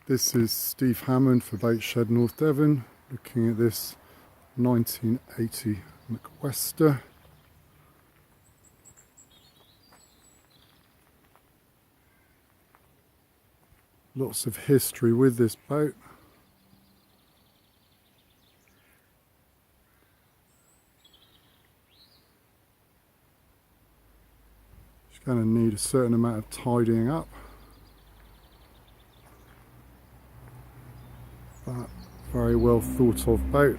This is Steve Hammond for Boatshed, North Devon, looking at this 1980 Macwester. Lots of history with this boat. It's going to need a certain amount of tidying up. But very well thought of boat.